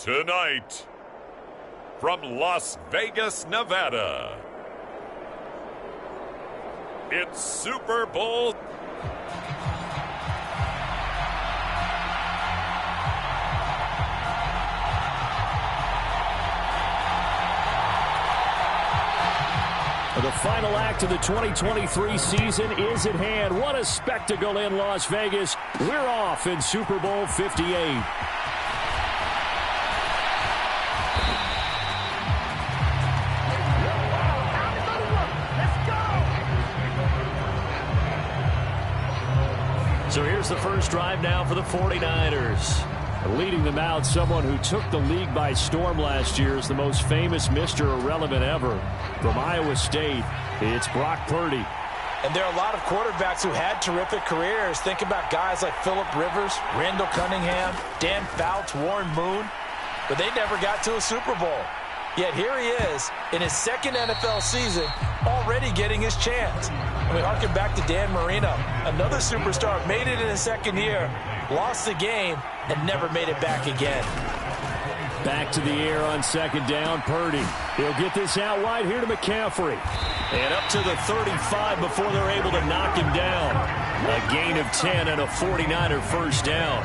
Tonight, from Las Vegas, Nevada, it's Super Bowl. The final act of the 2023 season is at hand. What a spectacle in Las Vegas. We're off in Super Bowl 58. So here's the first drive now for the 49ers. Leading them out, someone who took the league by storm last year is the most famous Mr. Irrelevant ever. From Iowa State, it's Brock Purdy. And there are a lot of quarterbacks who had terrific careers. Think about guys like Phillip Rivers, Randall Cunningham, Dan Fouts, Warren Moon. But they never got to a Super Bowl. Yet here he is in his second NFL season, already getting his chance. And we harken back to Dan Marino, another superstar, made it in his second year, lost the game, and never made it back again. Back to the air on second down, Purdy. He'll get this out wide here to McCaffrey. And up to the 35 before they're able to knock him down. A gain of 10 and a 49er first down.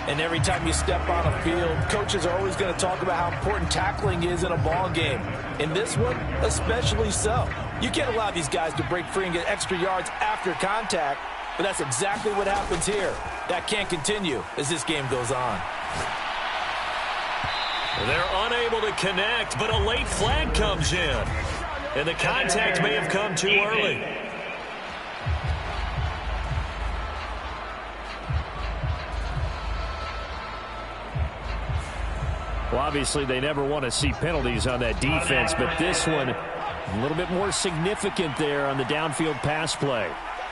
And every time you step on a field, coaches are always going to talk about how important tackling is in a ball game. In this one, especially so. You can't allow these guys to break free and get extra yards after contact, but that's exactly what happens here. That can't continue as this game goes on. They're unable to connect, but a late flag comes in. And the contact may have come too early. Well, obviously, they never want to see penalties on that defense, but this one, a little bit more significant there on the downfield pass play.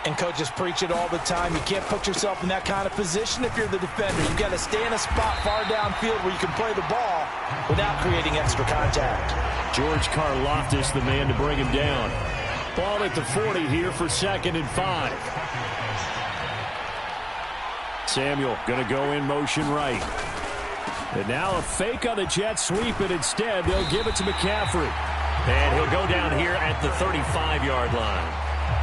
And coaches preach it all the time. You can't put yourself in that kind of position if you're the defender. You've got to stay in a spot far downfield where you can play the ball without creating extra contact. George Karlaftis, the man to bring him down. Ball at the 40 here for 2nd and 5. Samuel going to go in motion right. And now a fake on the jet sweep, and instead they'll give it to McCaffrey. And he'll go down here at the 35-yard line.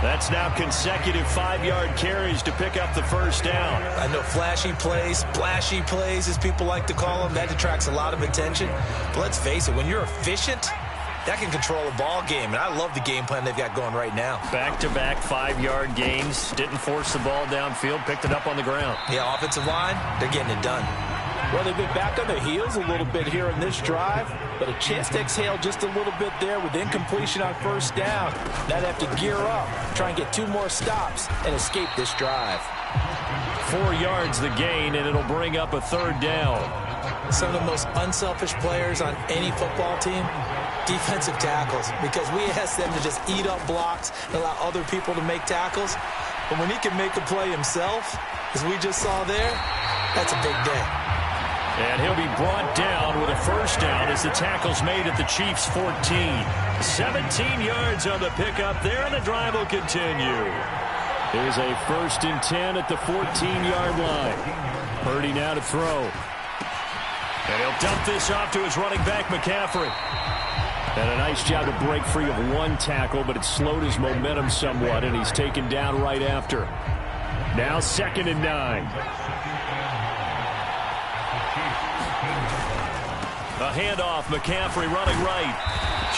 That's now consecutive 5-yard carries to pick up the first down. I know flashy plays, splashy plays, as people like to call them, that attracts a lot of attention. But let's face it, when you're efficient, that can control a ball game. And I love the game plan they've got going right now. Back-to-back 5-yard gains. Didn't force the ball downfield, picked it up on the ground. Yeah, offensive line, they're getting it done. Well, they've been back on their heels a little bit here in this drive, but a chance to exhale just a little bit there with incompletion on first down. Now they have to gear up, try and get 2 more stops, and escape this drive. 4 yards the gain, and it'll bring up a 3rd down. Some of the most unselfish players on any football team, defensive tackles, because we ask them to just eat up blocks and allow other people to make tackles. But when he can make a play himself, as we just saw there, that's a big day. And he'll be brought down with a first down as the tackle's made at the Chiefs' 14. 17 yards on the pickup there, and the drive will continue. Here's a 1st and 10 at the 14-yard line. Purdy now to throw. And he'll dump this off to his running back, McCaffrey. And a nice job to break free of 1 tackle, but it slowed his momentum somewhat, and he's taken down right after. Now 2nd and 9. A handoff, McCaffrey running right.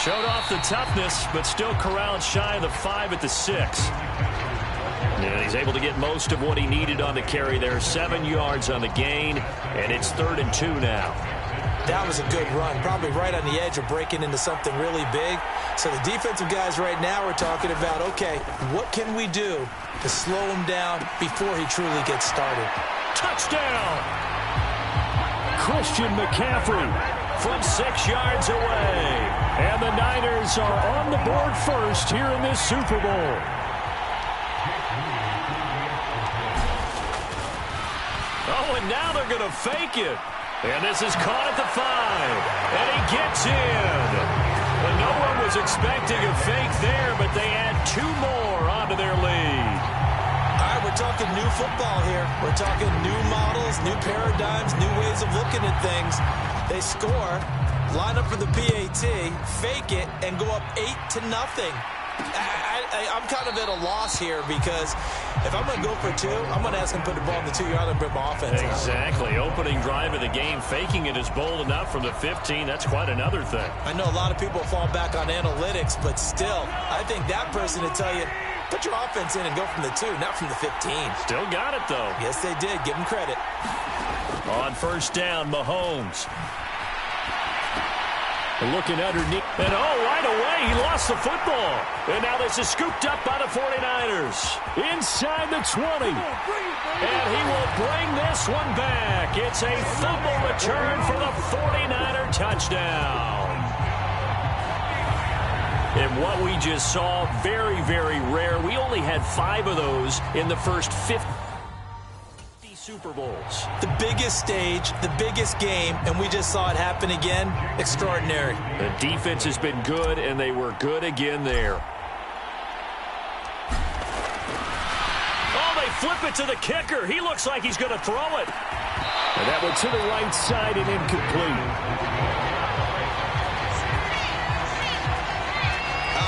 Showed off the toughness, but still corralled shy of the 5 at the 6. And he's able to get most of what he needed on the carry there. 7 yards on the gain, and it's 3rd and 2 now. That was a good run, probably right on the edge of breaking into something really big. So the defensive guys right now are talking about, okay, what can we do to slow him down before he truly gets started? Touchdown! Christian McCaffrey from 6 yards away. And the Niners are on the board first here in this Super Bowl. Oh, and now they're going to fake it. And this is caught at the 5. And he gets in. Well, no one was expecting a fake there, but they add 2 more onto their lead. All right, we're talking new football here. We're talking new models, new paradigms, new ways of looking at things. They score, line up for the PAT, fake it, and go up 8-0. I'm kind of at a loss here because if I'm going to go for 2, I'm going to ask him to put the ball in the 2-yard line and bring my offense out. Exactly. Opening drive of the game, faking it is bold enough from the 15. That's quite another thing. I know a lot of people fall back on analytics, but still, I think that person would tell you, put your offense in and go from the 2, not from the 15. Still got it, though. Yes, they did. Give them credit. On first down, Mahomes. Looking underneath. And, right away, he lost the football. And now this is scooped up by the 49ers. Inside the 20. And he will bring this one back. It's a fumble return for the 49er touchdown. And what we just saw, very, very rare. We only had 5 of those in the first 50 Super Bowls. The biggest stage, the biggest game, and we just saw it happen again. Extraordinary. The defense has been good, and they were good again there. Oh, they flip it to the kicker. He looks like he's going to throw it. And that one to the right side and incomplete.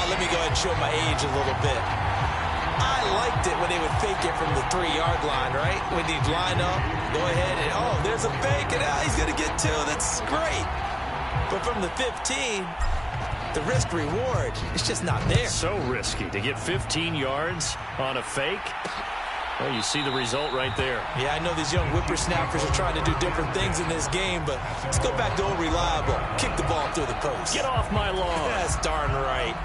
Let me go ahead and show my age a little bit. I liked it when they would fake it from the 3-yard line, right? When they'd line up, go ahead, and there's a fake, and he's going to get 2. That's great. But from the 15, the risk-reward is just not there. So risky to get 15 yards on a fake. Well, you see the result right there. Yeah, I know these young whippersnappers are trying to do different things in this game, but let's go back to old reliable. Kick the ball through the post. Get off my lawn. That's darn right.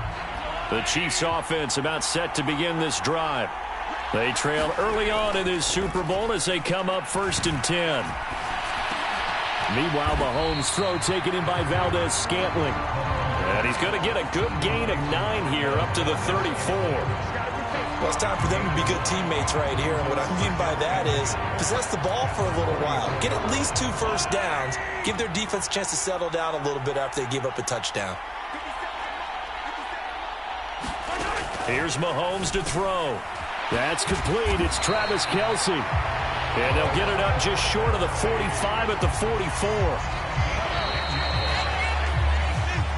The Chiefs offense about set to begin this drive. They trail early on in this Super Bowl as they come up 1st and 10. Meanwhile, Mahomes' throw taken in by Valdez-Scantling. And he's going to get a good gain of 9 here up to the 34. Well, it's time for them to be good teammates right here. And what I mean by that is possess the ball for a little while. Get at least 2 first downs. Give their defense a chance to settle down a little bit after they give up a touchdown. Here's Mahomes to throw. That's complete. It's Travis Kelce. And they'll get it up just short of the 45 at the 44.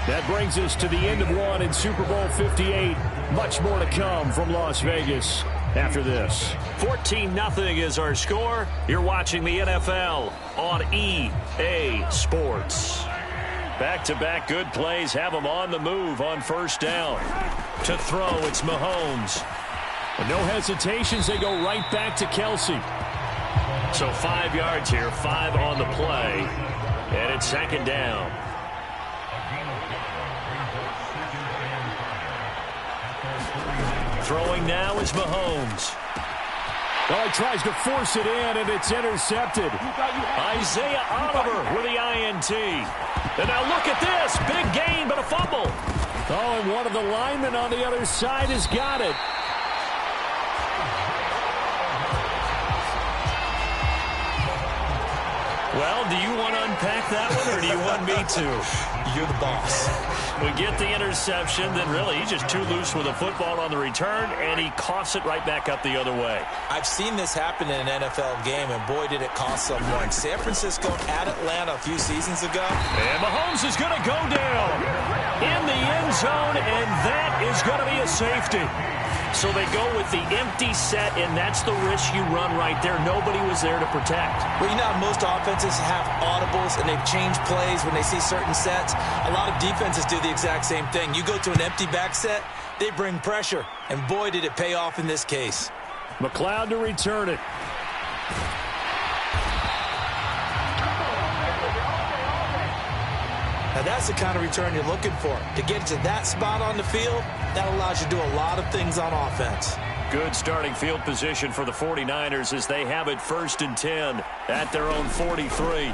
That brings us to the end of one in Super Bowl 58. Much more to come from Las Vegas after this. 14-0 is our score. You're watching the NFL on EA Sports. Back-to-back good plays have them on the move on first down. To throw, it's Mahomes. And no hesitations, they go right back to Kelce. So 5 yards here, 5 on the play. And it's 2nd down. Throwing now is Mahomes. Oh, he tries to force it in, and it's intercepted. Isaiah Oliver with the INT. And now look at this. Big gain, but a fumble. Oh, and one of the linemen on the other side has got it. Well, do you want to unpack that one, or do you want me to? You're the boss. We get the interception, then really he's just too loose with the football on the return, and he coughs it right back up the other way. I've seen this happen in an NFL game, and boy, did it cost someone. San Francisco at Atlanta a few seasons ago. And Mahomes is going to go down in the end zone, and that is going to be a safety. So they go with the empty set, and that's the risk you run right there. Nobody was there to protect. Well, you know how most offenses have audibles, and they've changed plays when they see certain sets. A lot of defenses do the exact same thing. You go to an empty back set, they bring pressure, and boy, did it pay off in this case. McLeod to return it. Now, that's the kind of return you're looking for. To get to that spot on the field, that allows you to do a lot of things on offense. Good starting field position for the 49ers as they have it 1st and 10 at their own 43.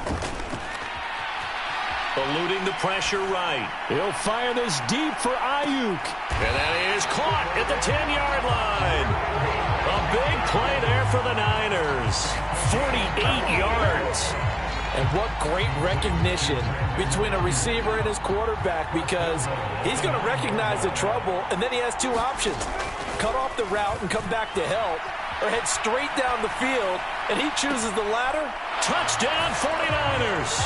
Eluding the pressure right. He'll fire this deep for Ayuk. And that is caught at the 10-yard line. A big play there for the Niners. 48 yards. And what great recognition between a receiver and his quarterback, because he's going to recognize the trouble, and then he has 2 options. Cut off the route and come back to help, or head straight down the field, and he chooses the latter. Touchdown 49ers.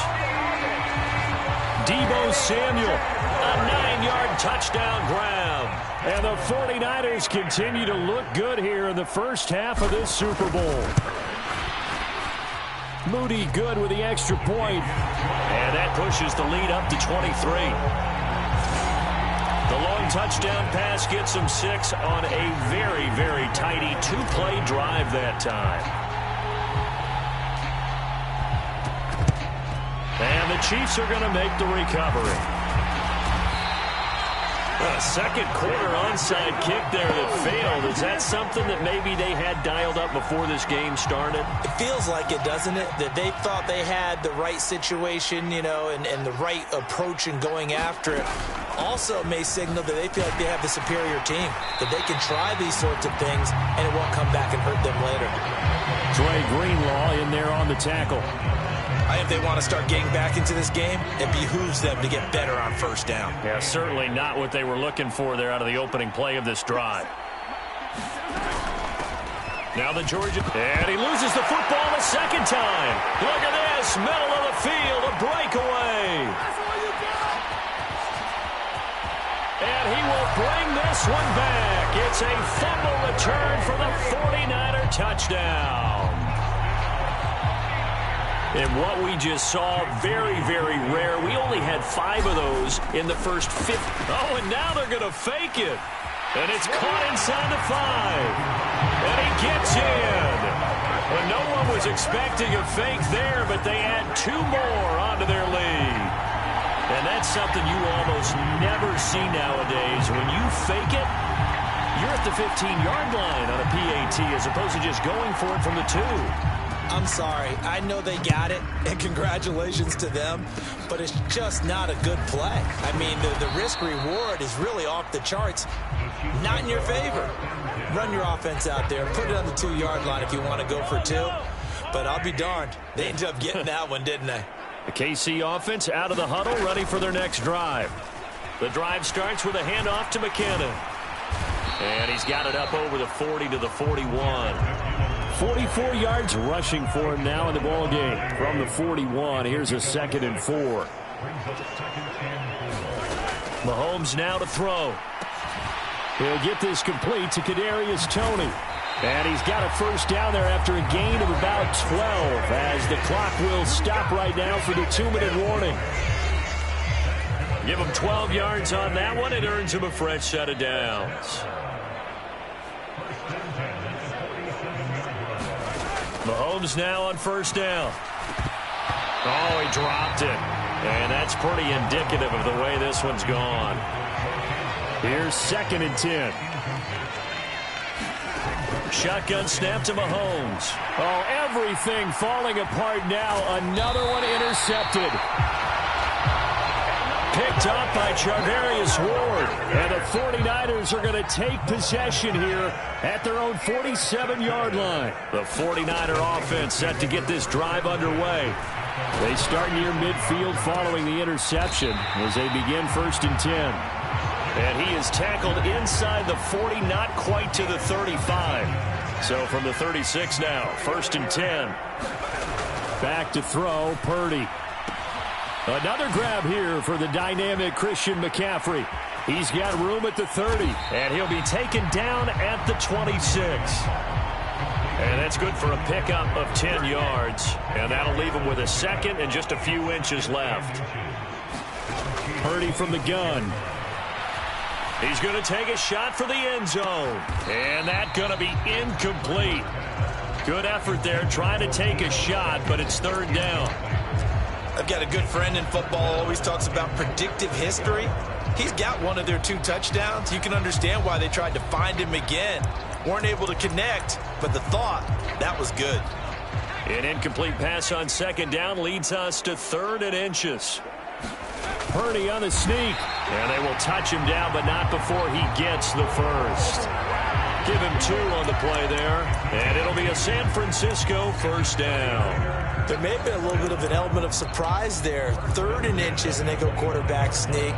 Deebo Samuel. A 9-yard touchdown grab. And the 49ers continue to look good here in the first half of this Super Bowl. Moody good with the extra point. And that pushes the lead up to 23. The long touchdown pass gets them 6 on a very, very tidy 2-play drive that time. And the Chiefs are going to make the recovery. A second quarter onside kick there that failed. Is that something that maybe they had dialed up before this game started? It feels like it, doesn't it? That they thought they had the right situation, you know, and the right approach in going after it. Also may signal that they feel like they have the superior team, that they can try these sorts of things and it won't come back and hurt them later. Dre Greenlaw in there on the tackle. If they want to start getting back into this game, it behooves them to get better on first down. Yeah, certainly not what they were looking for there out of the opening play of this drive. Now the Georgia, and he loses the football a second time. Look at this, middle of the field, a breakaway. And he will bring this one back. It's a fumble return for the 49er touchdown. And what we just saw, very, very rare. We only had 5 of those in the first 50. Oh, and now they're going to fake it. And it's caught inside the 5. And he gets in. Well, no one was expecting a fake there, but they add 2 more onto their lead. And that's something you almost never see nowadays. When you fake it, you're at the 15-yard line on a PAT as opposed to just going for it from the 2. I'm sorry. I know they got it, and congratulations to them, but it's just not a good play. I mean, the risk-reward is really off the charts. Not in your favor. Run your offense out there. Put it on the 2-yard line if you want to go for 2. But I'll be darned. They ended up getting that one, didn't they? The KC offense out of the huddle, ready for their next drive. The drive starts with a handoff to McKinnon. And he's got it up over the 40 to the 41. 44 yards rushing for him now in the ball game. From the 41, here's a 2nd and 4. Mahomes now to throw. He'll get this complete to Kadarius Toney. And he's got a first down there after a gain of about 12 as the clock will stop right now for the 2-minute warning. Give him 12 yards on that one. It earns him a fresh set of downs. Mahomes now on first down. Oh, he dropped it. And that's pretty indicative of the way this one's gone. Here's 2nd and 10. Shotgun snap to Mahomes. Oh, everything falling apart now. Another one intercepted. Picked up by Charvarius Ward. And the 49ers are going to take possession here at their own 47-yard line. The 49er offense set to get this drive underway. They start near midfield following the interception as they begin 1st and 10. And he is tackled inside the 40, not quite to the 35. So from the 36 now, 1st and 10. Back to throw, Purdy. Another grab here for the dynamic Christian McCaffrey. He's got room at the 30, and he'll be taken down at the 26. And that's good for a pickup of 10 yards. And that'll leave him with a 2nd and just a few inches left. Purdy from the gun. He's going to take a shot for the end zone. And that's going to be incomplete. Good effort there trying to take a shot, but it's 3rd down. I've got a good friend in football, always talks about predictive history. He's got one of their 2 touchdowns. You can understand why they tried to find him again. Weren't able to connect, but the thought, that was good. An incomplete pass on 2nd down leads us to 3rd and inches. Purdy on the sneak. And they will touch him down, but not before he gets the first. Give him 2 on the play there. And it'll be a San Francisco first down. There may have been a little bit of an element of surprise there. 3rd and inches, and they go quarterback sneak.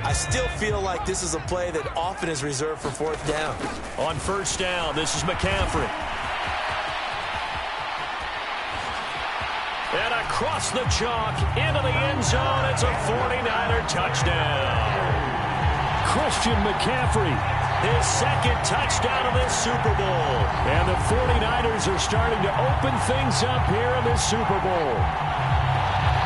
I still feel like this is a play that often is reserved for 4th down. On 1st down, this is McCaffrey. And a across the chalk, into the end zone. It's a 49er touchdown. Christian McCaffrey, his second touchdown of this Super Bowl. And the 49ers are starting to open things up here in this Super Bowl.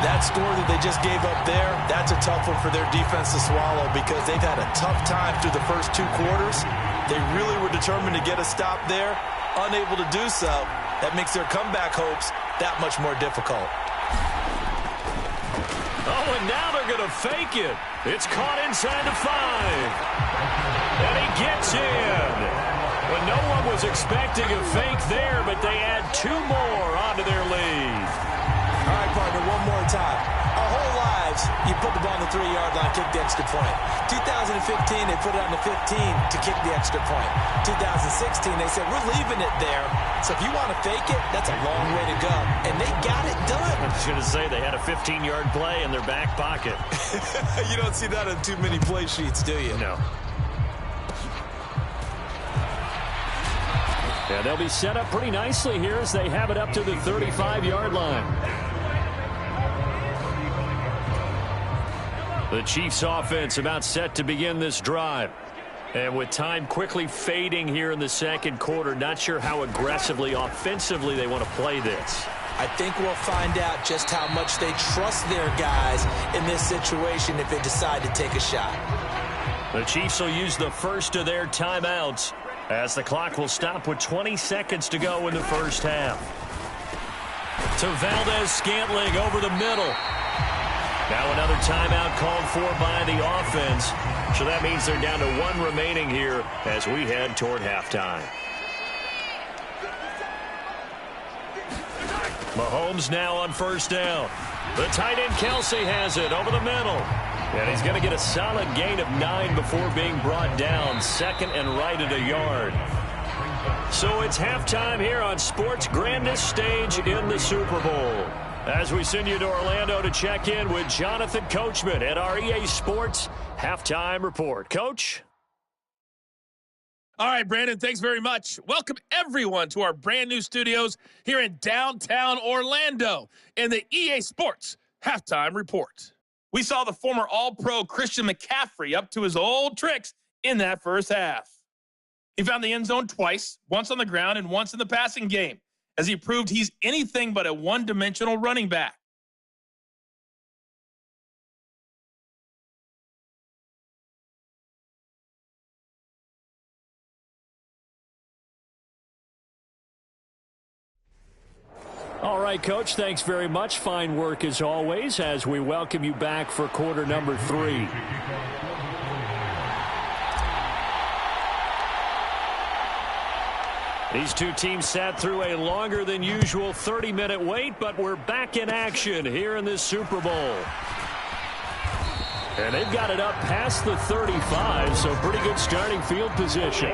That score that they just gave up there, that's a tough one for their defense to swallow because they've had a tough time through the first 2 quarters. They really were determined to get a stop there, unable to do so. That makes their comeback hopes that much more difficult. Oh, and now they're going to fake it. It's caught inside the 5. And he gets in. Well, no one was expecting a fake there, but they add 2 more onto their lead. All right, partner, one more time. Our whole lives, you put the ball on the 3-yard line, kick the extra point. 2015, they put it on the 15 to kick the extra point. 2016, they said, we're leaving it there. So if you want to fake it, that's a long way to go. And they got it done. I was going to say they had a 15-yard play in their back pocket. You don't see that on too many play sheets, do you? No. Yeah, they'll be set up pretty nicely here as they have it up to the 35-yard line. The Chiefs offense about set to begin this drive. And with time quickly fading here in the second quarter, not sure how aggressively, offensively they want to play this. I think we'll find out just how much they trust their guys in this situation if they decide to take a shot. The Chiefs will use the first of their timeouts as the clock will stop with 20 seconds to go in the first half. To Valdez-Scantling over the middle. Now another timeout called for by the offense. So that means they're down to 1 remaining here as we head toward halftime. Mahomes now on first down. The tight end Kelsey has it over the middle. And he's going to get a solid gain of 9 before being brought down. Second and right at a yard. So it's halftime here on sports' grandest stage in the Super Bowl. As we send you to Orlando to check in with Jonathan Coachman at our EA Sports Halftime Report. Coach? All right, Brandon, thanks very much. Welcome, everyone, to our brand-new studios here in downtown Orlando in the EA Sports Halftime Report. We saw the former All-Pro Christian McCaffrey up to his old tricks in that first half. He found the end zone twice, once on the ground and once in the passing game, as he proved he's anything but a one-dimensional running back. All right, Coach, thanks very much. Fine work as always as we welcome you back for quarter number 3. These two teams sat through a longer than usual 30-minute wait, but we're back in action here in this Super Bowl. And they've got it up past the 35, so pretty good starting field position.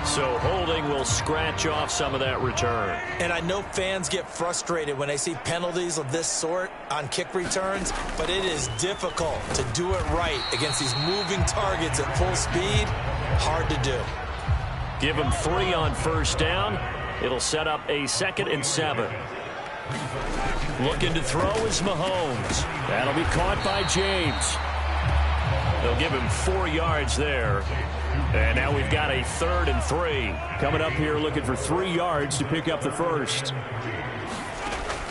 So holding will scratch off some of that return. And I know fans get frustrated when they see penalties of this sort on kick returns, but it is difficult to do it right against these moving targets at full speed. Hard to do. Give him 3 on first down. It'll set up a 2nd and 7. Looking to throw is Mahomes. That'll be caught by James. They'll give him 4 yards there. And now we've got a 3rd and 3. Coming up here looking for 3 yards to pick up the first.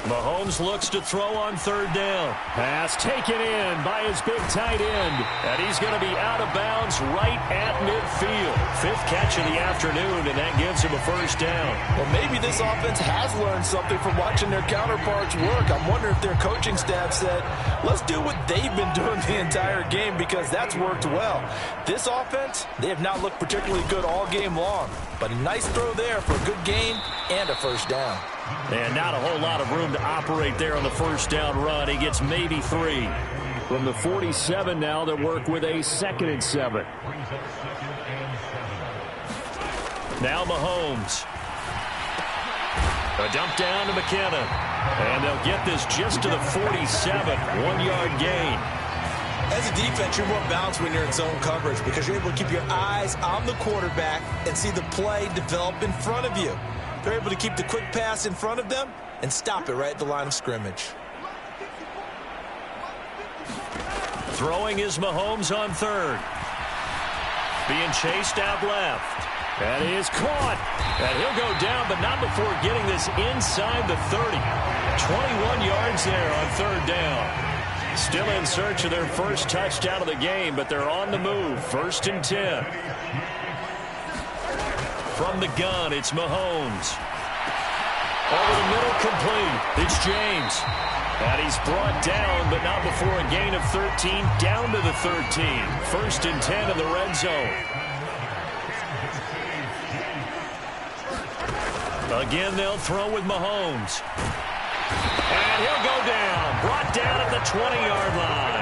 Mahomes looks to throw on 3rd down. Pass taken in by his big tight end. And he's going to be out of bounds right at midfield. 5th catch of the afternoon, and that gives him a first down. Well, maybe this offense has learned something from watching their counterparts work. I'm wondering if their coaching staff said, let's do what they've been doing the entire game because that's worked well. This offense, they have not looked particularly good all game long. But a nice throw there for a good gain and a first down. And not a whole lot of room to operate there on the first down run. He gets maybe 3. From the 47 now, they work with a 2nd and 7. Now Mahomes. A dump down to McKinnon. And they'll get this just to the 47. 1-yard gain. As a defense, you're more balanced when you're in zone coverage because you're able to keep your eyes on the quarterback and see the play develop in front of you. They're able to keep the quick pass in front of them and stop it right at the line of scrimmage. Throwing is Mahomes on third. Being chased out left. That is caught. And he'll go down, but not before getting this inside the 30. 21 yards there on third down. Still in search of their first touchdown of the game, but they're on the move. 1st and 10. From the gun, it's Mahomes. Over the middle, complete. It's James. And he's brought down, but not before a gain of 13, down to the 13. 1st and 10 in the red zone. Again, they'll throw with Mahomes. And he'll go down. Brought down at the 20-yard line.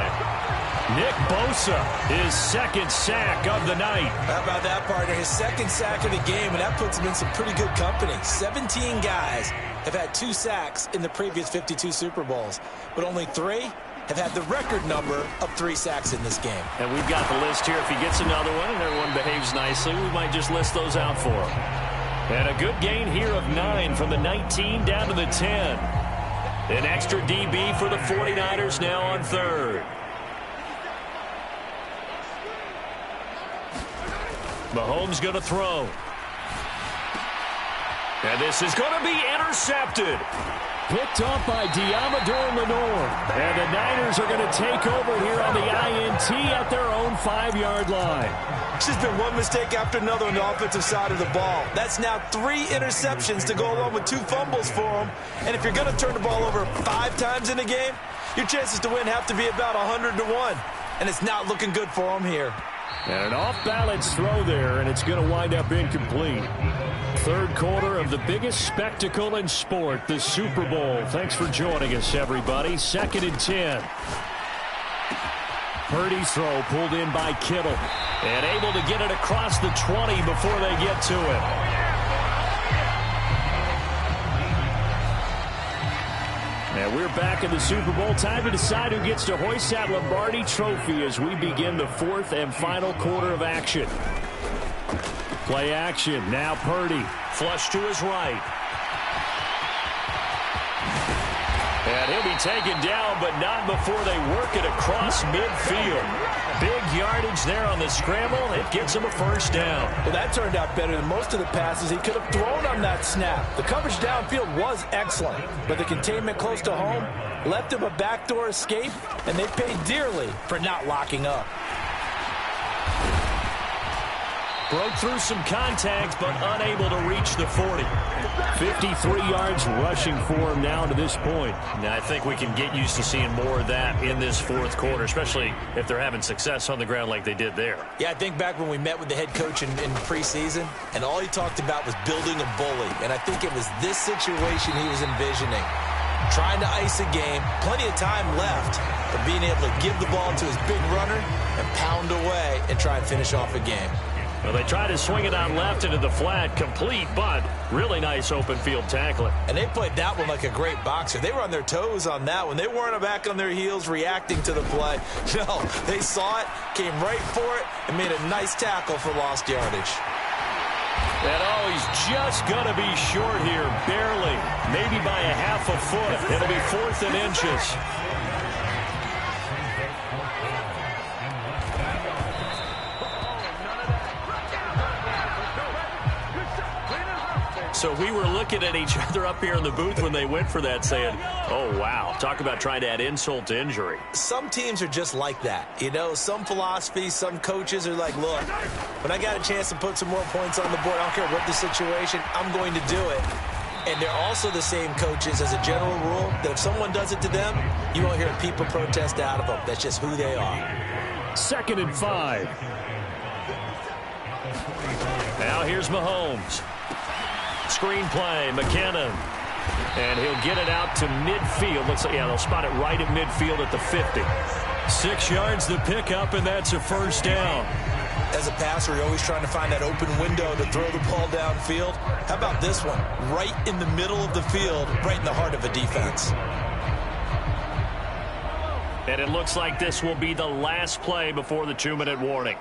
Nick Bosa, his second sack of the night. How about that, partner? His second sack of the game, and that puts him in some pretty good company. 17 guys have had 2 sacks in the previous 52 Super Bowls, but only 3 have had the record number of 3 sacks in this game. And we've got the list here. If he gets another one and everyone behaves nicely, we might just list those out for him. And a good gain here of 9 from the 19 down to the 10. An extra DB for the 49ers now on third. Mahomes going to throw. And this is going to be intercepted. Picked off by Diamador Lenore. And the Niners are going to take over here on the INT at their own 5-yard line. It's just been one mistake after another on the offensive side of the ball. That's now 3 interceptions to go along with 2 fumbles for them. And if you're going to turn the ball over 5 times in a game, your chances to win have to be about 100 to 1. And it's not looking good for them here. And an off-balance throw there, and it's going to wind up incomplete. Third quarter of the biggest spectacle in sport, the Super Bowl. Thanks for joining us, everybody. 2nd and 10. Purdy's throw pulled in by Kittle. And able to get it across the 20 before they get to it. And we're back in the Super Bowl. Time to decide who gets to hoist that Lombardi trophy as we begin the 4th and final quarter of action. Play action. Now Purdy. Flush to his right. And he'll be taken down, but not before they work it across midfield. Big yardage there on the scramble. It gets him a first down. Well, that turned out better than most of the passes he could have thrown on that snap. The coverage downfield was excellent, but the containment close to home left him a backdoor escape, and they paid dearly for not locking up. Broke through some contacts, but unable to reach the 40. 53 yards rushing for him now to this point. Now, I think we can get used to seeing more of that in this 4th quarter, especially if they're having success on the ground like they did there. Yeah, I think back when we met with the head coach in preseason, and all he talked about was building a bully. And I think it was this situation he was envisioning. Trying to ice a game, plenty of time left, but being able to give the ball to his big runner and pound away and try and finish off a game. Well, they try to swing it out left into the flat, complete, but really nice open field tackling. And they played that one like a great boxer. They were on their toes on that one. They weren't back on their heels reacting to the play. No, they saw it, came right for it, and made a nice tackle for lost yardage. And oh, he's just going to be short here, barely, maybe by a half a foot. It'll be 4th and inches. So we were looking at each other up here in the booth when they went for that saying, oh, wow, talk about trying to add insult to injury. Some teams are just like that. You know, some philosophies, some coaches are like, look, when I got a chance to put some more points on the board, I don't care what the situation, I'm going to do it. And they're also the same coaches as a general rule that if someone does it to them, you won't hear people protest out of them. That's just who they are. 2nd and 5. Now here's Mahomes. Screen play, McKinnon. And he'll get it out to midfield. Looks like, yeah, they'll spot it right at midfield at the 50. 6 yards the pickup, and that's a first down. As a passer, you're always trying to find that open window to throw the ball downfield. How about this one? Right in the middle of the field, right in the heart of a defense. And it looks like this will be the last play before the 2-minute warning.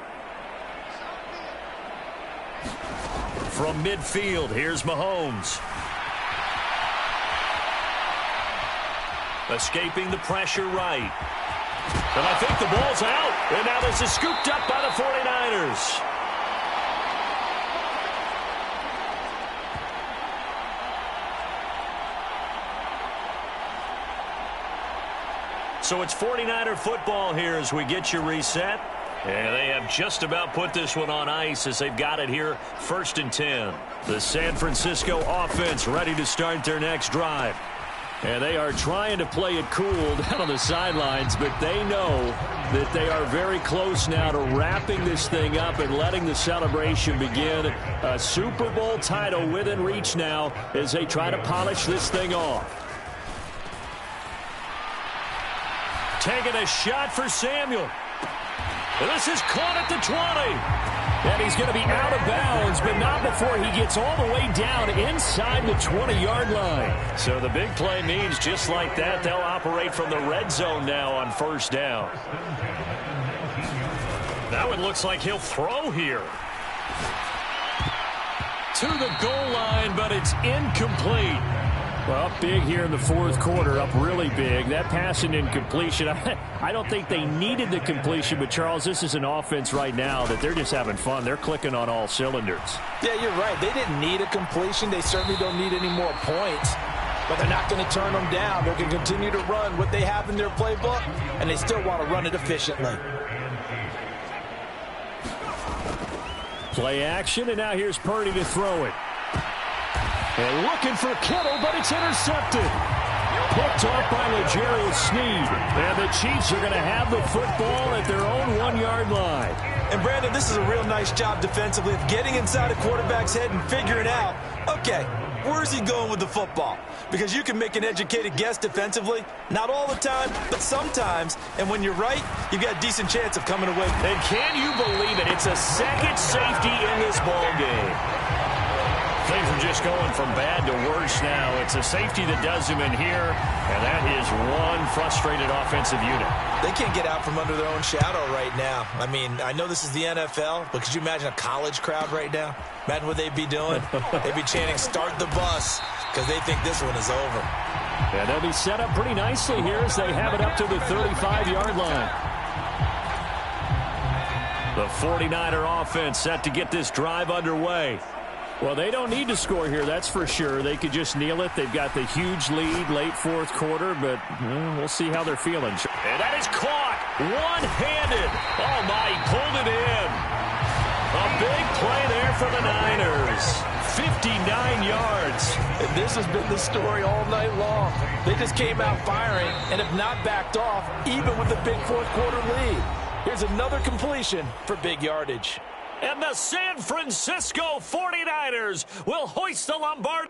From midfield, here's Mahomes. Escaping the pressure right. And I think the ball's out. And now this is scooped up by the 49ers. So it's 49er football here as we get you reset. And they have just about put this one on ice as they've got it here, 1st and 10. The San Francisco offense ready to start their next drive. And they are trying to play it cool down on the sidelines, but they know that they are very close now to wrapping this thing up and letting the celebration begin. A Super Bowl title within reach now as they try to polish this thing off. Taking a shot for Samuel. And this is caught at the 20. And he's going to be out of bounds, but not before he gets all the way down inside the 20-yard line. So the big play means just like that, they'll operate from the red zone now on 1st down. That one looks like he'll throw here. To the goal line, but it's incomplete. Well, up big here in the 4th quarter, up really big. That pass and incompletion, I don't think they needed the completion, but Charles, this is an offense right now that they're just having fun. They're clicking on all cylinders. Yeah, you're right. They didn't need a completion. They certainly don't need any more points, but they're not going to turn them down. They're going to continue to run what they have in their playbook, and they still want to run it efficiently. Play action, and now here's Purdy to throw it. And looking for Kittle, but it's intercepted. Picked off by L'Jarius Sneed. And the Chiefs are going to have the football at their own 1-yard line. And, Brandon, this is a real nice job defensively of getting inside a quarterback's head and figuring out, okay, where's he going with the football? Because you can make an educated guess defensively. Not all the time, but sometimes. And when you're right, you've got a decent chance of coming away. And can you believe it? It's a second safety in this ball game. Things are just going from bad to worse now. It's a safety that does him in here, and that is one frustrated offensive unit. They can't get out from under their own shadow right now. I mean, I know this is the NFL, but could you imagine a college crowd right now? Imagine what they'd be doing. They'd be chanting, "Start the bus," because they think this one is over. And they'll be set up pretty nicely here as they have it up to the 35-yard line. The 49er offense set to get this drive underway. Well, they don't need to score here, that's for sure. They could just kneel it. They've got the huge lead late 4th quarter, but we'll see how they're feeling. And that is caught one-handed. Oh, my, he pulled it in. A big play there for the Niners. 59 yards. And this has been the story all night long. They just came out firing and have not backed off, even with the big 4th quarter lead. Here's another completion for big yardage. And the San Francisco 49ers will hoist the Lombardi.